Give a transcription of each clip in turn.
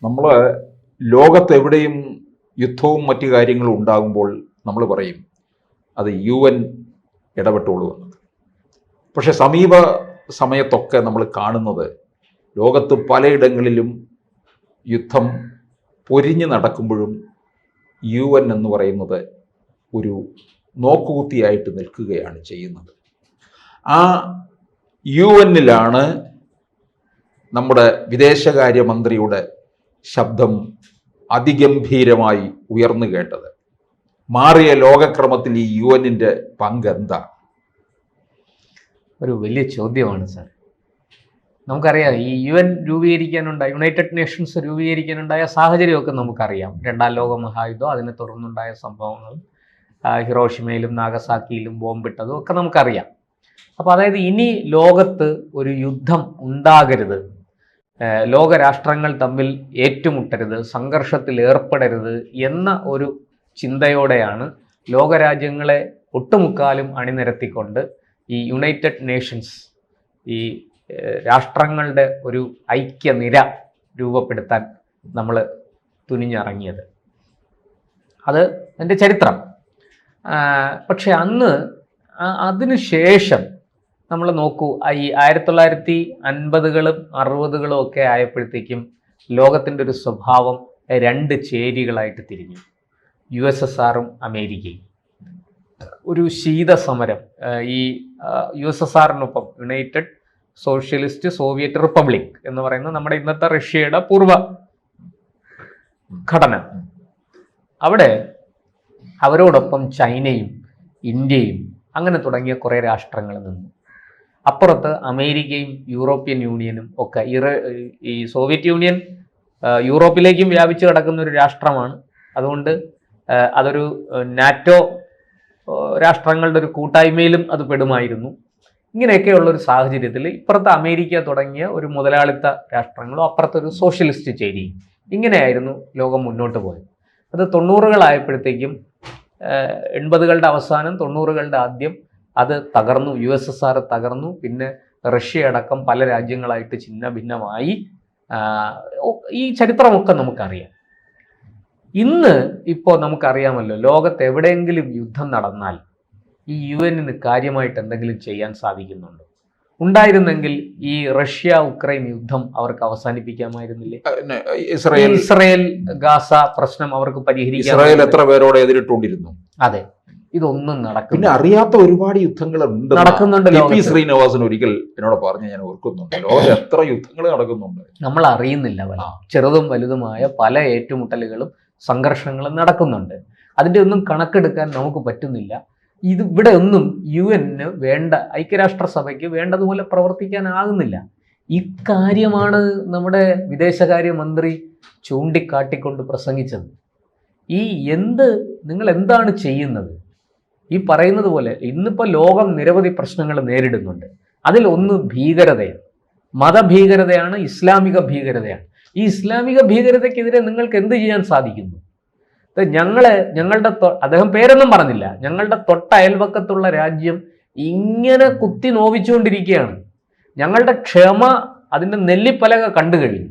നമ്മൾ ലോകത്തെവിടെയും യുദ്ധവും മറ്റു കാര്യങ്ങളും ഉണ്ടാകുമ്പോൾ നമ്മൾ പറയും അത് UN ഇടപെട്ടോളൂ എന്നത്. പക്ഷെ സമീപ സമയത്തൊക്കെ നമ്മൾ കാണുന്നത് ലോകത്ത് പലയിടങ്ങളിലും യുദ്ധം പൊരിഞ്ഞു നടക്കുമ്പോഴും UN എന്ന് പറയുന്നത് ഒരു നോക്കുകുത്തിയായിട്ട് നിൽക്കുകയാണ് ചെയ്യുന്നത്. ആ UN-ലാണ് നമ്മുടെ വിദേശകാര്യമന്ത്രിയുടെ ശബ്ദം അതിഗംഭീരമായി ഉയർന്നു കേട്ടത്. മാറിയ ലോകക്രമത്തിൽ ഈ UN-ന്റെ പങ്ക് എന്താ? ഒരു വലിയ ചോദ്യമാണ് സാർ. നമുക്കറിയാം, ഈ UN രൂപീകരിക്കാനുണ്ടായ, യുണൈറ്റഡ് നേഷൻസ് രൂപീകരിക്കാനുണ്ടായ സാഹചര്യമൊക്കെ നമുക്കറിയാം. രണ്ടാം ലോക മഹായുദ്ധം, അതിനെ തുടർന്നുണ്ടായ സംഭവങ്ങൾ, ഹിറോഷിമയിലും നാഗസാക്കിയിലും ബോംബിട്ടതും ഒക്കെ നമുക്കറിയാം. അപ്പോൾ അതായത് ഇനി ലോകത്ത് ഒരു യുദ്ധം ഉണ്ടാകരുത്, ലോകരാഷ്ട്രങ്ങൾ തമ്മിൽ ഏറ്റുമുട്ടരുത്, സംഘർഷത്തിൽ ഏർപ്പെടരുത് എന്ന ഒരു ചിന്തയോടെയാണ് ലോകരാജ്യങ്ങളെ ഒട്ടുമുക്കാലും അണിനിരത്തിക്കൊണ്ട് ഈ യുണൈറ്റഡ് നേഷൻസ്, ഈ രാഷ്ട്രങ്ങളുടെ ഒരു ഐക്യനിര രൂപപ്പെടുത്താൻ നമ്മൾ തുനിഞ്ഞിറങ്ങിയത്. അത് എൻ്റെ ചരിത്രം. പക്ഷെ അന്ന് അതിനുശേഷം നമ്മൾ നോക്കൂ, ഈ 1950കളും 60കളും ഒക്കെ ആയപ്പോഴത്തേക്കും ലോകത്തിൻ്റെ ഒരു സ്വഭാവം രണ്ട് ചേരികളായിട്ട് തിരിഞ്ഞു. USSRും അമേരിക്കയും. ഒരു ശീതസമരം, ഈ USSRനൊപ്പം യുണൈറ്റഡ് സോഷ്യലിസ്റ്റ് സോവിയറ്റ് റിപ്പബ്ലിക് എന്ന് പറയുന്ന നമ്മുടെ ഇന്നത്തെ റഷ്യയുടെ പൂർവ്വ ഘടന, അവിടെ അവരോടൊപ്പം ചൈനയും ഇന്ത്യയും അങ്ങനെ തുടങ്ങിയ കുറേ രാഷ്ട്രങ്ങൾ നിന്നു. അപ്പുറത്ത് അമേരിക്കയും യൂറോപ്യൻ യൂണിയനും ഒക്കെ. ഈ സോവിയറ്റ് യൂണിയൻ യൂറോപ്പിലേക്കും വ്യാപിച്ചു കിടക്കുന്ന ഒരു രാഷ്ട്രമാണ്. അതുകൊണ്ട് അതൊരു നാറ്റോ രാഷ്ട്രങ്ങളുടെ ഒരു കൂട്ടായ്മയിലും അത് പെടുമായിരുന്നു. ഇങ്ങനെയൊക്കെയുള്ളൊരു സാഹചര്യത്തിൽ ഇപ്പുറത്ത് അമേരിക്ക തുടങ്ങിയ ഒരു മുതലാളിത്ത രാഷ്ട്രങ്ങളും അപ്പുറത്തൊരു സോഷ്യലിസ്റ്റ് ചേരിയും, ഇങ്ങനെയായിരുന്നു ലോകം മുന്നോട്ട് പോയത്. അത് 90കളായപ്പോഴത്തേക്കും, 80കളുടെ അവസാനം 90കളുടെ ആദ്യം അത് തകർന്നു. USSR തകർന്നു. പിന്നെ റഷ്യ അടക്കം പല രാജ്യങ്ങളായിട്ട് ഛിന്ന ഭിന്നമായി. ഈ ചരിത്രമൊക്കെ നമുക്കറിയാം. ഇന്ന് ഇപ്പോൾ നമുക്കറിയാമല്ലോ, ലോകത്ത് എവിടെയെങ്കിലും യുദ്ധം നടന്നാൽ ഈ UN-ന് കാര്യമായിട്ട് എന്തെങ്കിലും ചെയ്യാൻ സാധിക്കുന്നുണ്ടോ? ഉണ്ടായിരുന്നെങ്കിൽ ഈ റഷ്യ ഉക്രൈൻ യുദ്ധം അവർക്ക് അവസാനിപ്പിക്കാമായിരുന്നില്ലേ? ഇസ്രായേൽ ഗാസ പ്രശ്നം അവർക്ക് പരിഹരിക്കാം. ഇസ്രായേൽ എത്ര പേരോട് എതിരിട്ടുകൊണ്ടിരുന്നു? അതെ, ഇതൊന്നും നടക്കും. പിന്നെ അറിയാത്ത ഒരുപാട് യുദ്ധങ്ങൾ നടക്കുന്നുണ്ട്. ശ്രീനിവാസൻ ഒരിക്കൽ എന്നോട് പറഞ്ഞ് ഞാൻ ഓർക്കുന്നുണ്ട്, ലോകത്ത് എത്ര യുദ്ധങ്ങൾ നടക്കുന്നുണ്ട്, നമ്മൾ അറിയുന്നില്ല. ചെറുതും വലുതുമായ പല ഏറ്റുമുട്ടലുകളും സംഘർഷങ്ങളും നടക്കുന്നുണ്ട്. അതിൻ്റെ ഒന്നും കണക്കെടുക്കാൻ നമുക്ക് പറ്റുന്നില്ല. ഇവിടെ ഒന്നും UN-ന് വേണ്ട, ഐക്യരാഷ്ട്രസഭയ്ക്ക് വേണ്ടതുപോലെ പ്രവർത്തിക്കാനാകുന്നില്ല. ഇക്കാര്യമാണ് നമ്മുടെ വിദേശകാര്യമന്ത്രി ചൂണ്ടിക്കാട്ടിക്കൊണ്ട് പ്രസംഗിച്ചത്. നിങ്ങൾ എന്താണ് ചെയ്യുന്നത്? ഈ പറയുന്നത് പോലെ ഇന്നിപ്പോൾ ലോകം നിരവധി പ്രശ്നങ്ങൾ നേരിടുന്നുണ്ട്. അതിലൊന്ന് ഭീകരതയാണ്, മതഭീകരതയാണ്, ഇസ്ലാമിക ഭീകരതയാണ്. ഈ ഇസ്ലാമിക ഭീകരതയ്ക്കെതിരെ നിങ്ങൾക്ക് എന്ത് ചെയ്യാൻ സാധിക്കുന്നു? ഞങ്ങളുടെ അദ്ദേഹം പേരൊന്നും പറഞ്ഞില്ല, ഞങ്ങളുടെ തൊട്ട അയൽവക്കത്തുള്ള രാജ്യം ഇങ്ങനെ കുത്തി നോവിച്ചുകൊണ്ടിരിക്കുകയാണ്. ഞങ്ങളുടെ ക്ഷമ അതിൻ്റെ നെല്ലിപ്പലക കണ്ടു കഴിഞ്ഞു.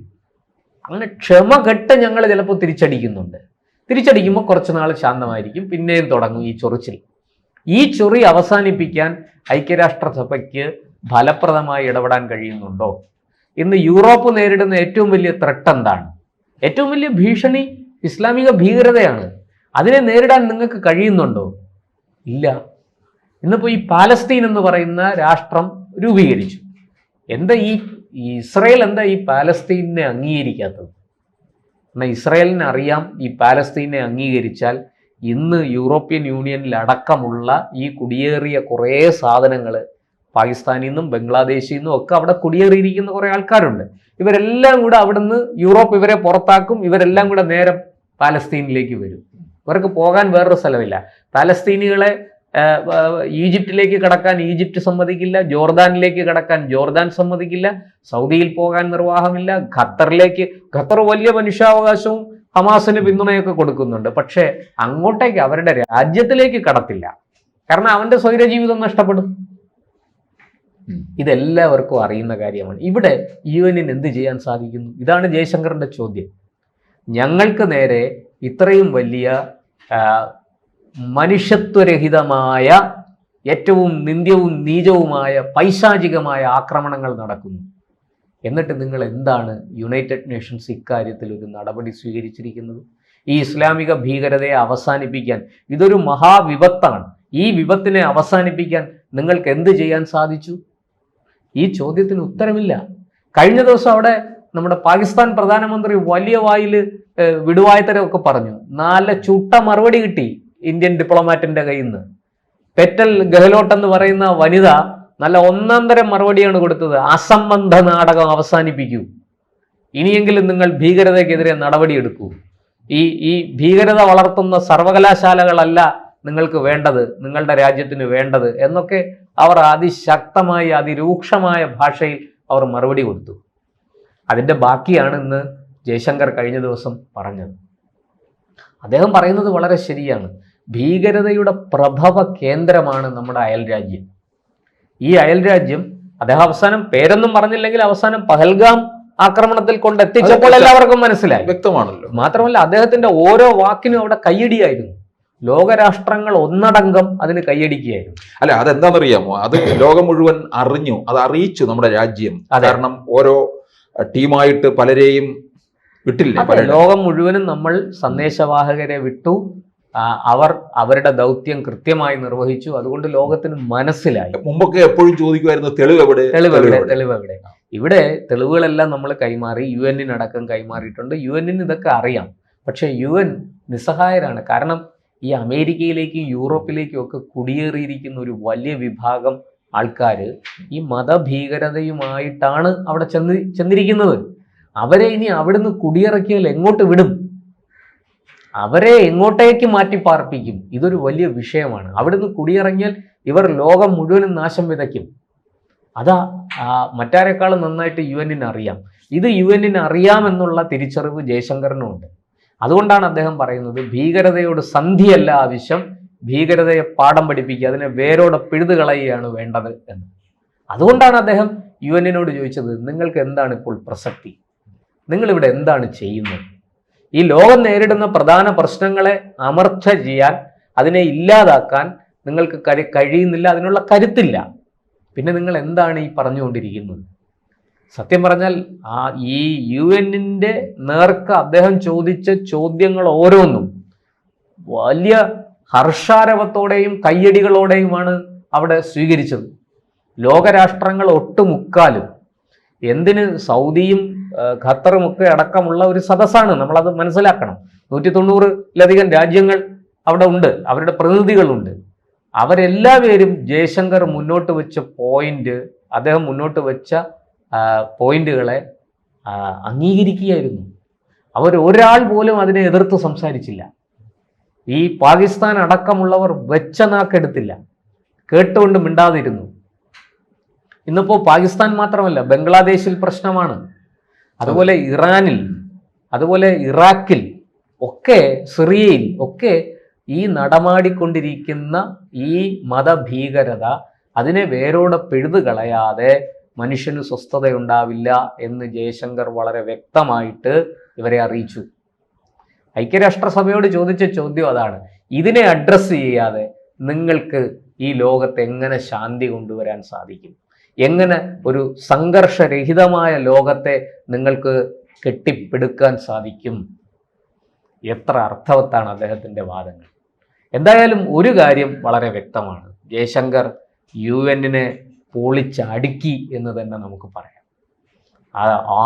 അങ്ങനെ ക്ഷമ കെട്ട് ഞങ്ങൾ ചിലപ്പോൾ തിരിച്ചടിക്കുമ്പോൾ കുറച്ച് നാൾ ശാന്തമായിരിക്കും, പിന്നെയും തുടങ്ങും ഈ ചൊറിച്ചിൽ. ഈ ചൊറി അവസാനിപ്പിക്കാൻ ഐക്യരാഷ്ട്രസഭയ്ക്ക് ഫലപ്രദമായി ഇടപെടാൻ കഴിയുന്നുണ്ടോ? ഇന്ന് യൂറോപ്പ് നേരിടുന്ന ഏറ്റവും വലിയ ത്രെട്ട് എന്താണ്? ഏറ്റവും വലിയ ഭീഷണി ഇസ്ലാമിക ഭീകരതയാണ്. അതിനെ നേരിടാൻ നിങ്ങൾക്ക് കഴിയുന്നുണ്ടോ? ഇല്ല. ഇന്നിപ്പോൾ ഈ പാലസ്തീൻ എന്ന് പറയുന്ന രാഷ്ട്രം രൂപീകരിച്ചു. ഇസ്രായേൽ എന്താ ഈ പാലസ്തീനെ അംഗീകരിക്കാത്തത്? എന്നാൽ ഇസ്രായേലിന് അറിയാം, ഈ പാലസ്തീനെ അംഗീകരിച്ചാൽ ഇന്ന് യൂറോപ്യൻ യൂണിയനിൽ അടക്കമുള്ള ഈ കുടിയേറിയ കുറേ സാധനങ്ങൾ പാകിസ്ഥാനിൽ നിന്നും ബംഗ്ലാദേശിൽ നിന്നും ഒക്കെ അവിടെ കുടിയേറിയിരിക്കുന്ന കുറേ ആൾക്കാരുണ്ട്. ഇവരെല്ലാം കൂടെ അവിടുന്ന് യൂറോപ്പ് ഇവരെ പുറത്താക്കും. ഇവരെല്ലാം കൂടെ നേരെ പാലസ്തീനിലേക്ക് വരും. ഇവർക്ക് പോകാൻ വേറൊരു സ്ഥലമില്ല. പാലസ്തീനികളെ ഈജിപ്തിലേക്ക് കടക്കാൻ ഈജിപ്റ്റ് സമ്മതിക്കില്ല, ജോർദാനിലേക്ക് കടക്കാൻ ജോർദാൻ സമ്മതിക്കില്ല, സൗദിയിൽ പോകാൻ നിർവാഹമില്ല, ഖത്തർ വലിയ മനുഷ്യാവകാശവും ഹമാസിന് പിന്തുണയൊക്കെ കൊടുക്കുന്നുണ്ട്. പക്ഷേ അങ്ങോട്ടേക്ക് അവരുടെ രാജ്യത്തിലേക്ക് കടത്തില്ല. കാരണം അവന്റെ സ്വൈരജീവിതം നഷ്ടപ്പെടും. ഇതെല്ലാവർക്കും അറിയുന്ന കാര്യമാണ്. ഇവിടെ UN-ന് എന്ത് ചെയ്യാൻ സാധിക്കുന്നു? ഇതാണ് ജയശങ്കറിന്റെ ചോദ്യം. ഞങ്ങൾക്ക് നേരെ ഇത്രയും വലിയ മനുഷ്യത്വരഹിതമായ, ഏറ്റവും നിന്ദ്യവും നീചവുമായ പൈശാചികമായ ആക്രമണങ്ങൾ നടക്കുന്നു. എന്നിട്ട് നിങ്ങൾ എന്താണ് യുണൈറ്റഡ് നേഷൻസ് ഇക്കാര്യത്തിൽ ഒരു നടപടി സ്വീകരിച്ചിരിക്കുന്നത്? ഈ ഇസ്ലാമിക ഭീകരതയെ അവസാനിപ്പിക്കാൻ, ഇതൊരു മഹാവിപത്താണ്, ഈ വിപത്തിനെ അവസാനിപ്പിക്കാൻ നിങ്ങൾക്ക് എന്ത് ചെയ്യാൻ സാധിച്ചു? ഈ ചോദ്യത്തിന് ഉത്തരമില്ല. കഴിഞ്ഞ ദിവസം അവിടെ നമ്മുടെ പാകിസ്ഥാൻ പ്രധാനമന്ത്രി വലിയ വായിൽ വിടുവായത്തരമൊക്കെ പറഞ്ഞു. നല്ല ചുട്ട മറുപടി കിട്ടി ഇന്ത്യൻ ഡിപ്ലോമാറ്റിന്റെ കയ്യിൽ നിന്ന്. പെറ്റൽ ഗെഹ്ലോട്ട് എന്ന് പറയുന്ന വനിത നല്ല ഒന്നാം തരം മറുപടിയാണ് കൊടുത്തത്. അസംബന്ധ നാടകം അവസാനിപ്പിക്കൂ, ഇനിയെങ്കിലും നിങ്ങൾ ഭീകരതയ്ക്കെതിരെ നടപടിയെടുക്കൂ. ഈ ഭീകരത വളർത്തുന്ന സർവകലാശാലകളല്ല നിങ്ങൾക്ക് വേണ്ടത്, നിങ്ങളുടെ രാജ്യത്തിന് വേണ്ടത് എന്നൊക്കെ അവർ അതിശക്തമായി അതിരൂക്ഷമായ ഭാഷയിൽ അവർ മറുപടി കൊടുത്തു. അതിൻ്റെ ബാക്കിയാണ് ഇന്ന് ജയശങ്കർ കഴിഞ്ഞ ദിവസം പറഞ്ഞത്. അദ്ദേഹം പറയുന്നത് വളരെ ശരിയാണ്. ഭീകരതയുടെ പ്രഭവ കേന്ദ്രമാണ് നമ്മുടെ അയൽ രാജ്യം. ഈ അയൽ രാജ്യം അദ്ദേഹം അവസാനം പേരൊന്നും പറഞ്ഞില്ലെങ്കിൽ അവസാനം പഹൽഗാം ആക്രമണത്തിൽ കൊണ്ടെത്തിച്ചപ്പോൾ എല്ലാവർക്കും മനസ്സിലായി, വ്യക്തമാണല്ലോ. മാത്രമല്ല അദ്ദേഹത്തിന്റെ ഓരോ വാക്കിനും അവിടെ കയ്യടിയായിരുന്നു. ലോകരാഷ്ട്രങ്ങൾ ഒന്നടങ്കം അതിന് കയ്യടിക്കുകയായിരുന്നു. അല്ല, അതെന്താണെന്നറിയാമോ? അത് ലോകം മുഴുവൻ അറിഞ്ഞു, അത് അറിയിച്ചു നമ്മുടെ രാജ്യം. കാരണം ഓരോ ടീമായിട്ട് പലരെയും വിട്ടില്ലേ, ലോകം മുഴുവനും നമ്മൾ സന്ദേശവാഹകരെ വിട്ടു. അവർ അവരുടെ ദൗത്യം കൃത്യമായി നിർവഹിച്ചു. അതുകൊണ്ട് ലോകത്തിന് മനസ്സിലായി. മുമ്പൊക്കെ എപ്പോഴും ചോദിക്കുമായിരുന്നു തെളിവെവിടെ. ഇവിടെ തെളിവുകളെല്ലാം നമ്മൾ കൈമാറി, UN അടക്കം കൈമാറിയിട്ടുണ്ട്. UN ഇതൊക്കെ അറിയാം. പക്ഷേ UN നിസ്സഹായരാണ്. കാരണം ഈ അമേരിക്കയിലേക്കും യൂറോപ്പിലേക്കും ഒക്കെ കുടിയേറിയിരിക്കുന്ന ഒരു വലിയ വിഭാഗം ആൾക്കാർ ഈ മതഭീകരതയുമായിട്ടാണ് അവിടെ ചെന്നിരിക്കുന്നത്. അവരെ ഇനി അവിടുന്ന് കുടിയിറക്കിയാൽ എങ്ങോട്ട് വിടും? അവരെ എങ്ങോട്ടേക്ക് മാറ്റി പാർപ്പിക്കും? ഇതൊരു വലിയ വിഷയമാണ്. അവിടുന്ന് കുടിയിറങ്ങിയാൽ ഇവർ ലോകം മുഴുവനും നാശം വിതയ്ക്കും. അതാ മറ്റാരെക്കാളും നന്നായിട്ട് UN അറിയാം. ഇത് UN അറിയാമെന്നുള്ള തിരിച്ചറിവ് ജയശങ്കറിനുമുണ്ട്. അതുകൊണ്ടാണ് അദ്ദേഹം പറയുന്നത് ഭീകരതയോട് സന്ധിയല്ല ആവശ്യം, ഭീകരതയെ പാഠം പഠിപ്പിക്കുക, അതിനെ വേരോടെ പിഴുതുകളയുകയാണ് വേണ്ടത് എന്ന്. അതുകൊണ്ടാണ് അദ്ദേഹം UN ചോദിച്ചത്, നിങ്ങൾക്ക് എന്താണ് ഇപ്പോൾ പ്രസക്തി? നിങ്ങളിവിടെ എന്താണ് ചെയ്യുന്നത്? ഈ ലോകം നേരിടുന്ന പ്രധാന പ്രശ്നങ്ങളെ അമർച്ച ചെയ്യാൻ, അതിനെ ഇല്ലാതാക്കാൻ നിങ്ങൾക്ക് കഴിയുന്നില്ല, അതിനുള്ള കരുത്തില്ല. പിന്നെ നിങ്ങൾ എന്താണ് ഈ പറഞ്ഞുകൊണ്ടിരിക്കുന്നത്? സത്യം പറഞ്ഞാൽ ഈ UN നേർക്ക് അദ്ദേഹം ചോദിച്ച ചോദ്യങ്ങൾ ഓരോന്നും വലിയ ഹർഷാരവത്തോടെയും കയ്യടികളോടെയുമാണ് അവിടെ സ്വീകരിച്ചത്. ലോകരാഷ്ട്രങ്ങൾ ഒട്ടുമുക്കാലും, എന്തിന് സൗദിയും ഖത്തറും ഒക്കെ അടക്കമുള്ള ഒരു സദസ്സാണ്, നമ്മളത് മനസ്സിലാക്കണം. 190-ലധികം രാജ്യങ്ങൾ അവിടെ ഉണ്ട്, അവരുടെ പ്രതിനിധികളുണ്ട്. അവരെല്ലാവരും ജയശങ്കർ മുന്നോട്ട് വെച്ച അദ്ദേഹം മുന്നോട്ട് വെച്ച പോയിന്റുകളെ അംഗീകരിക്കുകയായിരുന്നു. ഒരാൾ പോലും അതിനെ എതിർത്ത് സംസാരിച്ചില്ല. ഈ പാകിസ്ഥാൻ അടക്കമുള്ളവർ വെച്ച നാക്കെടുത്തില്ല, കേട്ടുകൊണ്ട് മിണ്ടാതിരുന്നു. ഇന്നിപ്പോൾ പാകിസ്ഥാൻ മാത്രമല്ല, ബംഗ്ലാദേശിൽ പ്രശ്നമാണ്, അതുപോലെ ഇറാനിൽ, അതുപോലെ ഇറാഖിൽ ഒക്കെ, സിറിയയിൽ ഒക്കെ ഈ നടമാടിക്കൊണ്ടിരിക്കുന്ന ഈ മതഭീകരത, അതിനെ വേരോടെ പിഴുതുകളയാതെ മനുഷ്യന് സ്വസ്ഥതയുണ്ടാവില്ല എന്ന് ജയശങ്കർ വളരെ വ്യക്തമായിട്ട് ഇവരെ അറിയിച്ചു. ഐക്യരാഷ്ട്രസഭയോട് ചോദിച്ച ചോദ്യം അതാണ്. ഇതിനെ അഡ്രസ്സ് ചെയ്യാതെ നിങ്ങൾക്ക് ഈ ലോകത്ത് എങ്ങനെ ശാന്തി കൊണ്ടുവരാൻ സാധിക്കും? എങ്ങനെ ഒരു സംഘർഷരഹിതമായ ലോകത്തെ നിങ്ങൾക്ക് കെട്ടിപ്പടുക്കാൻ സാധിക്കും? എത്ര അർത്ഥവത്താണ് അദ്ദേഹത്തിൻ്റെ വാദങ്ങൾ. എന്തായാലും ഒരു കാര്യം വളരെ വ്യക്തമാണ്, ജയശങ്കർ UN പൊളിച്ചടുക്കി എന്ന് തന്നെ നമുക്ക് പറയാം.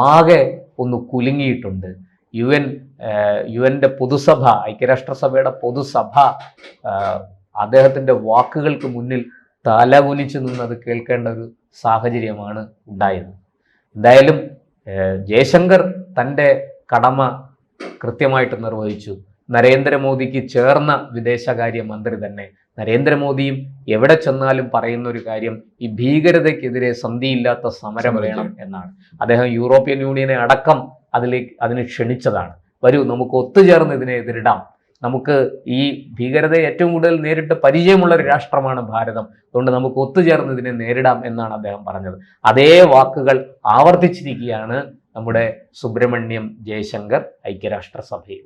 ആകെ ഒന്ന് കുലുങ്ങിയിട്ടുണ്ട്. യുഎൻ്റെ പൊതുസഭ, ഐക്യരാഷ്ട്രസഭയുടെ പൊതുസഭ അദ്ദേഹത്തിൻ്റെ വാക്കുകൾക്ക് മുന്നിൽ തലകുനിച്ചു നിന്നത് കേൾക്കേണ്ട ഒരു സാഹചര്യമാണ് ഉണ്ടായത്. എന്തായാലും ജയശങ്കർ തൻ്റെ കടമ കൃത്യമായിട്ട് നിർവഹിച്ചു. നരേന്ദ്രമോദിക്ക് ചേർന്ന വിദേശകാര്യ മന്ത്രി തന്നെ. നരേന്ദ്രമോദിയും എവിടെ ചെന്നാലും പറയുന്ന ഒരു കാര്യം ഈ ഭീകരതയ്ക്കെതിരെ സന്ധിയില്ലാത്ത സമരം വേണം എന്നാണ്. അദ്ദേഹം യൂറോപ്യൻ യൂണിയനെ അടക്കം അതിന് ക്ഷണിച്ചതാണ്. വരൂ, നമുക്ക് ഒത്തുചേർന്ന് ഇതിനെ എതിരിടാം. നമുക്ക് ഈ ഭീകരതയെ ഏറ്റവും കൂടുതൽ നേരിട്ട് പരിചയമുള്ള ഒരു രാഷ്ട്രമാണ് ഭാരതം. അതുകൊണ്ട് നമുക്ക് ഒത്തുചേർന്ന് ഇതിനെ നേരിടാം എന്നാണ് അദ്ദേഹം പറഞ്ഞത്. അതേ വാക്കുകൾ ആവർത്തിച്ചിരിക്കുകയാണ് നമ്മുടെ സുബ്രഹ്മണ്യം ജയശങ്കർ ഐക്യരാഷ്ട്രസഭയിൽ.